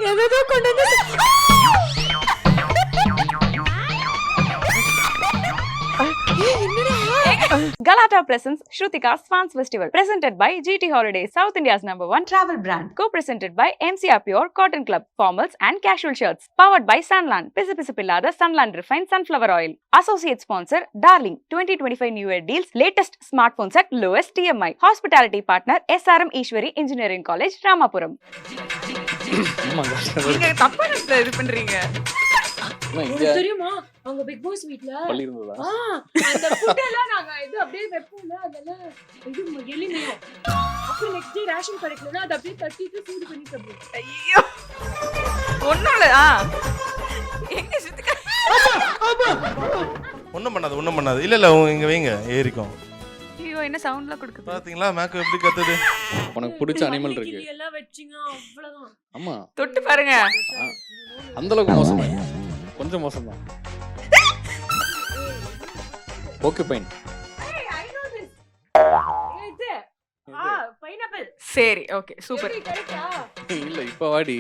எதோ கொண்டு வந்து Galata presents Shrutika's Fans Festival, presented by GT Holidays, South India's #1 travel brand. Co-presented by MCR Pure Cotton Club, formals and casual shirts. Powered by Sunland, Pisapillada Sunland Refined Sunflower Oil. Associate sponsor, Darling, 2025 New Year deals, latest smartphones at lowest TMI. Hospitality partner, SRM Ishwari Engineering College, Ramapuram. நீங்க தப்பான இது பண்றீங்க. தெரியுமா அவங்க big pass வீட்ல அந்த food எல்லாம் நாங்க இது அப்படியே வெப்போம்ல அதெல்லாம் இது எளிமையா அப்புறம் நெக்ஸ்ட் டே ரேஷன் கிடைக்கலனா அது அப்படியே தட்டிட்டு சூடு பண்ணி சாப்பிடுவோம். ஐயோ ஒண்ணும் இல்ல. எங்க சுத்துக்க ஒண்ணும் பண்ணாது இல்ல இங்க வைங்க ஏறிக்கும். ஐயோ என்ன சவுண்ட்ல கொடுக்குது பாத்தீங்களா மேக்கு எப்படி கத்துது. உனக்கு பிடிச்ச அனிமல் இருக்கு எல்லாம் வெச்சிங்க அவ்வளவுதான். ஆமா தொட்டு பாருங்க. அந்த அளவுக்கு மோசமா கொஞ்சம் மோசம் தான். Okay fine. பைனாப்பிள் சரி ஓகே சூப்பர். இல்ல இப்ப வாடி.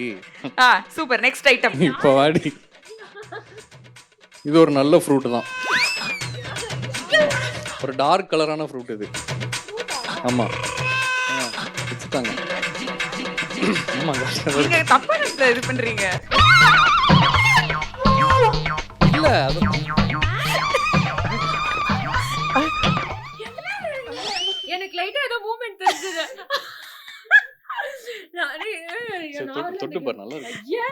Super next item. இப்ப வாடி. இது ஒரு நல்ல ஃப்ரூட் தான். ஒரு டார்க் கலரான ஃப்ரூட் இது. ஆமா வச்சுட்டாங்க. ஆமா நீங்க தப்பான இது பண்றீங்க. இல்ல அது எனக்கு லைட்டா ஏதோ மூவ்மென்ட் தெரிஞ்சது. தொட்டு பாரு நல்லா இருக்கு. ஐயா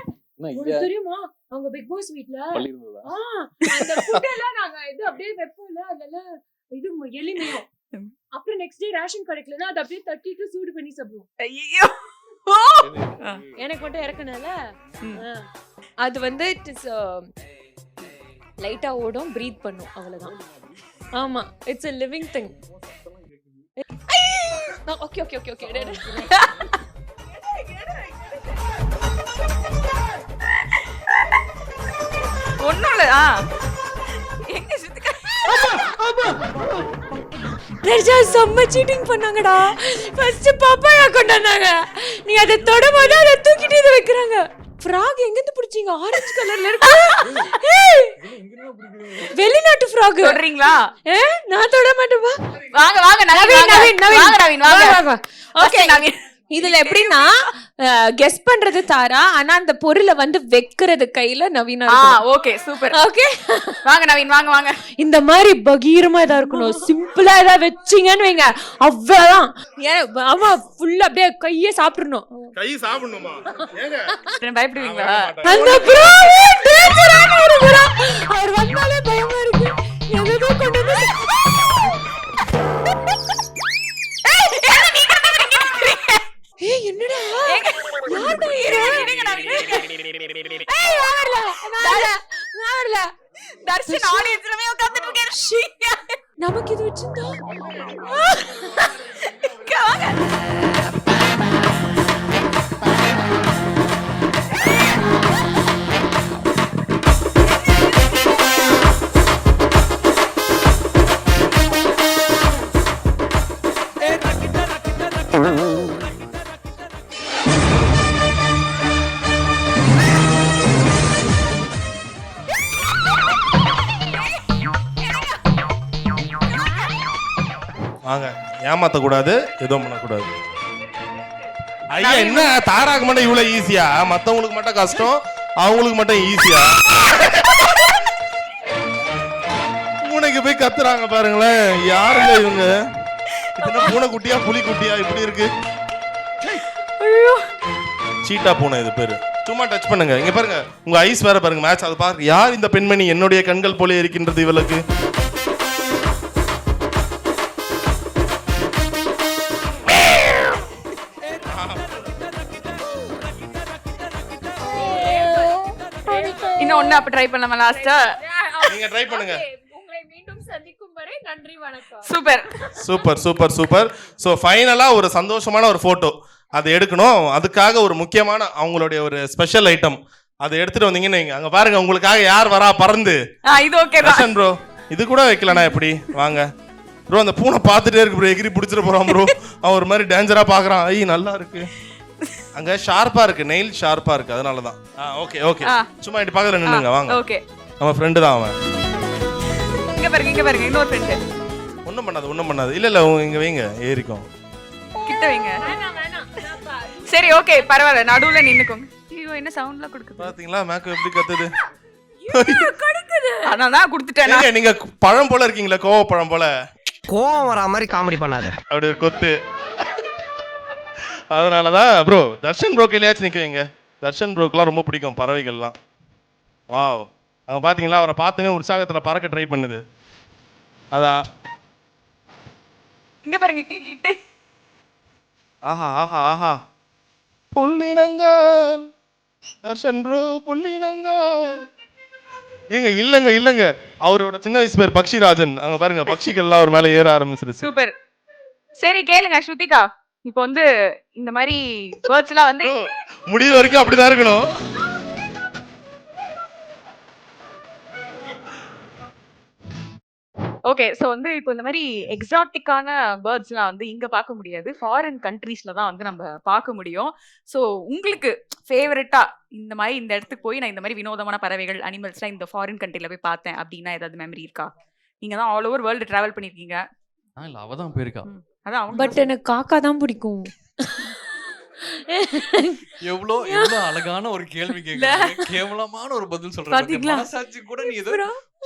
உங்களுக்கு தெரியுமா அவங்க பிக் பாஸ் வீட்ல அந்த ஃபுட் எல்லாம் நாங்க இது அப்படியே வெப்போம்ல அதெல்லாம் இது எளிமையா அப்புறம் நெக்ஸ்ட் டே ரேஷன் கிடைக்கலனா அது அப்படியே தட்டிட்டு சூடு பண்ணி சாப்பிடுவோம். ஐயோ எனக்கு மட்டும் இறக்கணும்ல அது வந்து லைட்டா ஓடும் பிரீத் பண்ணும் அவ்வளவுதான். ஆமா it's a living thing. Okay okay okay okay ஒண்ணும் இல்ல. எங்க சுத்துக்க ரெஜா செம்ம சீட்டிங் பண்ணாங்கடா. ஃபர்ஸ்ட் பப்பாயா கொண்டு வந்தாங்க. நீ அதை தொடும்போது அதை தூக்கிட்டு இது வைக்கிறாங்க. ஃப்ராக் எங்க இருந்து பிடிச்சீங்க? ஆரஞ்சு கலர்ல இருக்கு. ஏய் வெளிநாட்டு ஃப்ராக் சொல்றீங்களா? நான் தொட மாட்டேப்பா. வாங்க வாங்க நவீன் வாங்க நவீன் வாங்க. ஓகே நவீன் இதுல எப்படின்னா கெஸ் பண்றது தாரா ஆனா அந்த பொருளை வந்து வெக்கிறது கையில நவீனா. Okay super. ஓகே வாங்க நவீன் வாங்க வாங்க. இந்த மாதிரி பகீரமா இதா இருக்கணும். சிம்பிளா ஏதா வச்சீங்கன்னு வைங்க அவ்வளவுதான். ஆமா ஃபுல்லா அப்படியே கையே சாப்பிடணும். கை சாப்பிடணுமா? ஏங்க பயப்படுவீங்களா? அந்த ப்ரோ டேஞ்சரான ஒரு ப்ரோ. அவர் வந்தாலே பயமா இருக்கு. எதோ கொண்டு வந்து ஏய் என்னடா யார்டா இருங்க நவீன். ஏய் வரல தர்ஷன் ஆடியன்ஸ்லவே உட்கார்ந்துட்டு இருக்காரு. நமக்கு இது வச்சிருந்தா வாங்க. வாங்க ஏமாத்தக்கூடாது எதுவும் பண்ணக்கூடாது. ஐயா என்ன தாராக்கு மட்டும் இவ்வளவு ஈஸியா? மத்தவங்களுக்கு மட்டும் கஷ்டம் அவங்களுக்கு மட்டும் ஈஸியா? பூனைக்கு போய் கத்துறாங்க பாருங்களேன். யாருங்க இவங்க? இதுனா பூனை குட்டியா புலி குட்டியா இப்படி இருக்கு? சீட்டா பூனை இது பேரு. சும்மா டச் பண்ணுங்க. இங்க பாருங்க உங்க ஐஸ் வேற பாருங்க மேட்ச். அது பாருங்க யார் இந்த பெண்மணி? என்னுடைய கண்கள் போல இருக்கின்றது இவளுக்கு. இன்னும் ஒண்ணு அப்ப ட்ரை பண்ணலாமா லாஸ்டா? நீங்க ட்ரை பண்ணுங்க. உங்களை மீண்டும் சந்திக்கும் வரை நன்றி வணக்கம். Super super super super. So ஃபைனலா ஒரு சந்தோஷமான ஒரு போட்டோ அதை எடுக்கணும். அதுக்காக ஒரு முக்கியமான அவங்களுடைய ஒரு ஸ்பெஷல் ஐட்டம் அதை எடுத்துட்டு வந்தீங்கன்னு வைங்க. அங்க பாருங்க உங்களுக்காக யார் வரா பறந்து. இது ஓகே தான் ப்ரோ. இது கூட வைக்கலனா எப்படி? வாங்க ப்ரோ. அந்த பூனை பார்த்துட்டே இருக்கு ப்ரோ. எகிரி பிடிச்சிட்டு போறான் ப்ரோ. அவன் ஒரு மாதிரி டேஞ்சரா பாக்குறான். ஐ நல்லா இருக்கு. அங்க ஷார்ப்பா இருக்கு, நெயில் ஷார்ப்பா இருக்கு, அதனால தான். ஓகே ஓகே, சும்மா இப்படி பக்கத்துல நின்னுங்க, வாங்க. ஓகே, நம்ம ஃப்ரெண்டு தான் அவன். இங்க பாருங்க இன்னொரு ஃப்ரெண்ட். ஒண்ணும் பண்ணாது. இல்ல இங்க வைங்க, ஏறிக்கும். கிட்ட வைங்க. சரி ஓகே, பரவாயில்ல, நடுவுல நின்னுக்கோங்க. ஐயோ, என்ன சவுண்ட்ல கொடுக்குது பாத்தீங்களா மேக்கப் எப்படி கத்துது? அதான் கொடுத்துட்டேன். ஏங்க, நீங்க பழம் போல இருக்கீங்களா, கோவ பழம் போல. கோவம் வரா மாதிரி காமெடி பண்ணாத. அப்படி ஒரு கொத்து. அதனாலதான் ப்ரோ, தர்ஷன் ப்ரோ கையிலாச்சும் நிக்க வைங்க. தர்ஷன் ப்ரோக்கெல்லாம் ரொம்ப பிடிக்கும் பறவைகள்லாம். வாவ், அவங்க பாத்தீங்களா, அவரை பார்த்துங்க உற்சாகத்துல பறக்க ட்ரை பண்ணுது. அதான். இங்க பாருங்க கிட்ட. ஆஹா புள்ளினங்கள், தர்ஷன் ப்ரோ புள்ளினங்கள். ஏங்க இல்லங்க, அவரோட சின்ன வயசு பேர் பக்ஷிராஜன். அங்க பாருங்க, பக்ஷிகள்லாம் அவர் மேல ஏற ஆரம்பிச்சிருச்சு. சூப்பர். சரி கேளுங்க ஸ்ருதிகா, இப்போ வந்து இந்த மாதிரி பேர்ட்ஸ் எல்லாம் வந்து முடிவு வரைக்கும் அப்படிதான் இருக்கணும். ஓகே, சோ வந்து இப்போ இந்த மாதிரி எக்ஸாட்டிக்கான பேர்ட்ஸ்லாம் வந்து இங்க பார்க்க முடியாது, ஃபாரின் கண்ட்ரீஸ்ல தான் வந்து நம்ம பார்க்க முடியும். சோ உங்களுக்கு ஃபேவரட்டா இந்த மாதிரி இந்த இடத்துக்கு போய் நான் இந்த மாதிரி வினோதமான பறவைகள் அனிமல்ஸ்லாம் இந்த ஃபாரின் கண்ட்ரில போய் பார்த்தேன் அப்படின்னா ஏதாவது மெமரி இருக்கா? நீங்க தான் ஆல் ஓவர் வேர்ல்டு டிராவல் பண்ணிருக்கீங்க. இல்ல அவ தான் போயிருக்கா. அதான் அவங்க பட் எனக்கு காக்கா தான் பிடிக்கும். எவ்வளோ அழகான ஒரு கேள்வி கேக்குறீங்க, கேவலமான ஒரு பதில் சொல்றீங்க. பாத்தீங்களா? மனசாட்சி கூட நீ ஏதோ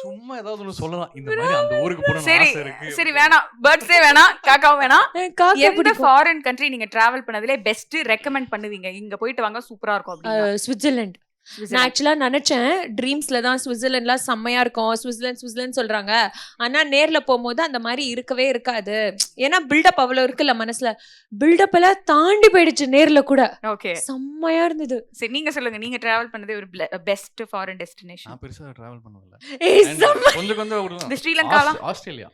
சும்மா ஏதாவது ஒண்ணு சொல்லலாம். இந்த மாதிரி அந்த ஊருக்கு போற சரி ஆசை இருக்கு. சரி, வேணாம், பேர்ட்ஸே வேணாம், காக்காவும் வேணாம். காக்கா எந்த பிடிக்கும். ஃபாரின் கண்ட்ரி நீங்க டிராவல் பண்ணதுல பெஸ்ட் ரெக்கமெண்ட் பண்ணுவீங்க, இங்க போயிட்டு வாங்க சூப்பரா இருக்கும் அப்படின்னு? சுவிட்சர்லாந்து. நான் ஆக்சுவலா நினைச்சேன் ட்ரீம்ஸ்ல தான் சுவிட்சர்லாண்ட்லாம் செம்மையா இருக்கும், சுவிட்சர்லாந்து சொல்றாங்க. ஆனா நேர்ல போகும்போது அந்த மாதிரி இருக்கவே இருக்காது. ஏன்னா பில்டப் அவ்வளவு இருக்குல்ல மனசுல, பில்டப் எல்லாம் தாண்டி போயிடுச்சு நேர்ல கூட. ஓகே, செம்மையா இருந்தது. சரி நீங்க சொல்லுங்க, நீங்க டிராவல் பண்ணதே ஒரு பெஸ்ட் ஃபாரின் டெஸ்டினேஷன். நான் பெருசா டிராவல் பண்ணல. ஏய், செம்ம. கொஞ்சம் விடுவேன். இந்த ஸ்ரீலங்காலாம் ஆஸ்திரேலியா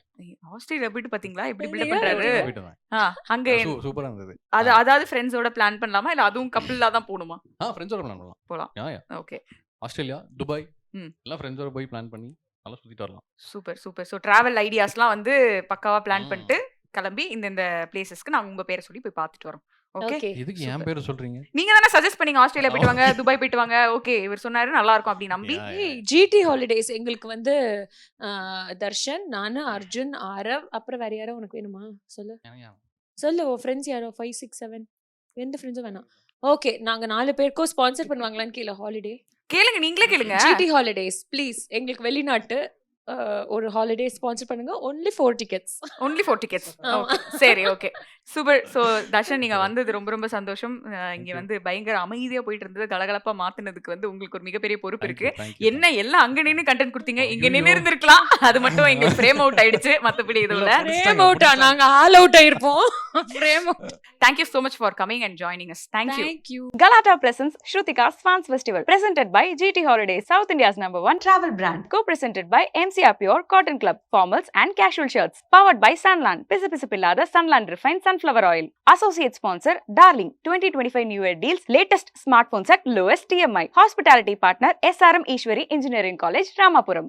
ஆஸ்திரேலியா போயிட்டு பாத்தீங்களா எப்படி பில்ட் இல்லையா? பண்றாரு? போயிட்டு வந்தேன். அங்க சூப்பரா இருந்தது. அதாவது ஃப்ரெண்ட்ஸோட பிளான் பண்ணலாமா இல்ல அதுவும் கப்பிளா தான் போணுமா? ஃப்ரெண்ட்ஸோட பிளான் பண்ணலாம். போலாம். யா. ஓகே, ஆஸ்திரேலியா, துபாய் ம். எல்லாம் ஃப்ரெண்ட்ஸோட போய் பிளான் பண்ணி நல்லா சுத்திட்டு வரலாம். சூப்பர். ஸோ டிராவல் ஐடியாஸ்லாம் வந்து பக்காவா பிளான் பண்ணிட்டு கிளம்பி இந்த பிளேசஸ்க்கு நாங்க உங்க பேரை சொல்லி போய் பார்த்துட்டு வரோம். Okay, Okay. எதுக்கு என் பேரு சொல்றீங்க? நீங்க தானே சஜஸ்ட் பண்ணீங்க ஆஸ்திரேலியா போயிட்டு வாங்க, துபாய் போயிட்டு வாங்க. ஓகே, இவர் சொன்னாரு நல்லா இருக்கும் அப்படி நம்பி. ஜிடி ஹாலிடேஸ் எங்களுக்கு வந்து தர்ஷன், நானு, அர்ஜுன், ஆரவ், அப்புறம் வேற யாரோ உனக்கு வேணுமா சொல்லு? சொல்லு, உன் ஃப்ரெண்ட்ஸ் யாரோ 5 6 7 எந்த ஃப்ரெண்ட்ஸும் வேணாம். ஓகே, நாங்க 4 பேருக்கும் ஸ்பான்சர் பண்ணுவாங்களான்னு கீழே ஹாலிடே. கேளுங்க, நீங்களே கேளுங்க. ஜிடி ஹாலிடேஸ் ப்ளீஸ் எங்களுக்கு வெளிநாட்டு ஒரு ஹாலிடே ஸ்பான்சர் பண்ணுங்க. only 4 tickets. only 4 tickets. சரி ஓகே, சூப்பர். ஸோ தர்ஷன், நீங்க வந்தது ரொம்ப ரொம்ப சந்தோஷம். இங்க வந்து பயங்கர அமைதியா போயிட்டு இருந்தது கலகலப்பா மாத்தினதுக்கு வந்து உங்களுக்கு ஒரு மிகப்பெரிய பொறுப்பு இருக்கு. என்ன எல்லாம் அங்க நின்னு கண்டென்ட் கொடுத்தீங்க, இங்க நின்னு இருந்திருக்கலாம், அது மட்டும் எங்களுக்கு ஃப்ரேம் அவுட் ஆயிடுச்சு. மத்தபடி இதுல ஃப்ரேம் அவுட்டா? நாங்க ஆல் அவுட் ஆயிருப்போம். Frame out. Thank you so much for coming and joining us. Thank you. Thank you. Galata presents Shrutika's Fans Festival, presented by GT Holidays, South India's #1 travel brand, co-presented by MCR Pure Cotton Club, formals and casual shirts, powered by Sunland, Pisapillada Sunland Refined Sunflower Oil. Associate sponsor, Darling, 2025 New Year deals, latest smartphones at lowest TMI. Hospitality partner, SRM Ishwari Engineering College, Ramapuram.